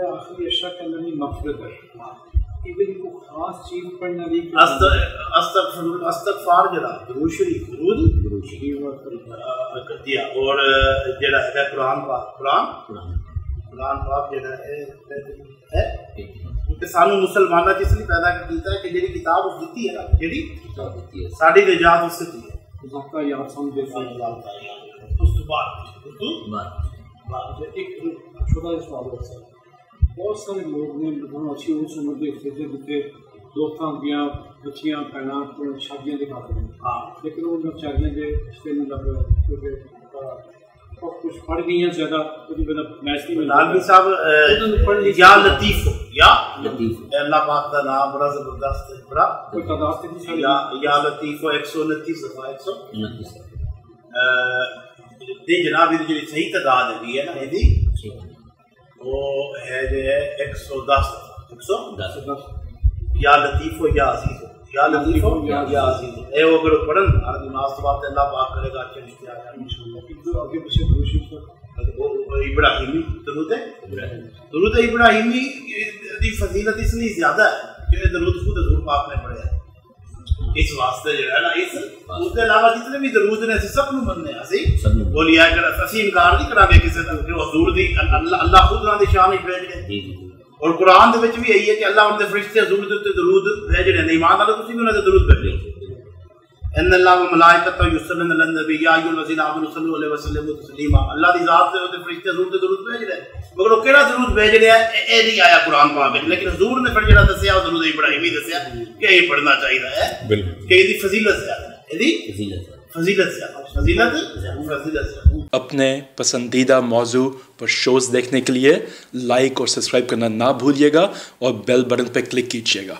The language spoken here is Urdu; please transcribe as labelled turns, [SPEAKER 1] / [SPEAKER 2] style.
[SPEAKER 1] آخری اشیاء کے اندر مغفرت ہے، ایون کو خاص چیز پڑھنا بھی
[SPEAKER 2] استغفار جڑا درود شریف دیا، اور جڑا ہے قرآن پاک جڑا ہے سانو مسلمانہ جس لیے پیدا کیتا ہے کہ جڑی کتاب اس دیتی ہے نا، جڑی ساڈی نجات اس دی ہے،
[SPEAKER 1] ذکر یاد سمجھے
[SPEAKER 2] اس تو بعد
[SPEAKER 1] ایک چھوٹا سا سوال ہے سر، بہت سارے لوگ نے بہت اچھی عمر کے فیصلے دیتے، دوستاں دیاں بچیاں بہناں شادیاں دکھاتے ہیں، لیکن وہ بیچاریاں کے رشتے نہیں لگ رہے کیونکہ کچھ پڑھ گئی ہیں زیادہ میچ نہیں ملتا۔
[SPEAKER 2] نالوی صاحب یا لطیف اللہ پاک کا نام بڑا زبردست ہے، بڑا
[SPEAKER 1] کوئی تعداد سے نہیں،
[SPEAKER 2] یا لطیف 129 دفعہ 129 جناب یہ جو صحیح تعداد ہے نا یہ وہ ہے جو ہے 110 یا لطیف ہو یا عزیز ہو، یا لطیف ہو یا عزیز ہو، اے وہ اگر پڑھن ہر نماز تو بعد اللہ پاک کرے گا اچھے رشتے آ جائیں انشاءاللہ۔
[SPEAKER 1] آگے پیچھے کوشش کر
[SPEAKER 2] ابراہیمی درود ابراہیمی دی فضیلت اس لیے زیادہ ہے کہ درود خود حضور پاک نے پڑھے ہے، اس واسطے جو ہے نا اس کے علاوہ جتنے بھی درود نے اسی سب نو مننے اسی بولی ہے کہ اسی انکار نہیں کرا گے کسی طرح کہ حضور دی اللہ خود نہ دی شان وچ بھیج گئے، اور قرآن دے وچ بھی یہی ہے کہ اللہ ان دے فرشتے حضور دے تے درود بھیج رہے ہیں، ایمان والے تسی بھی انہاں دے درود بھیجو، ان اللہ و ملائکتہ یصلون علی النبی یا ایھا الذین آمنوا صلوا علیہ وسلم تسلیما، اللہ دی ذات تے تے فرشتے حضور دے درود بھیج رہے ہیں، مگر وہ کیڑا درود بھیج رہے ہیں اے نہیں آیا قرآن پاک وچ، لیکن حضور نے پھر جڑا دسیا وہ درود ابراہیمی دسیا کہ یہ پڑھنا چاہیے ہے کہ یہ فضیلت ہے،
[SPEAKER 3] اپنے پسندیدہ موضوع پر شوز دیکھنے کے لیے لائک اور سبسکرائب کرنا نہ بھولیے گا اور بیل بٹن پہ کلک کیجیے گا۔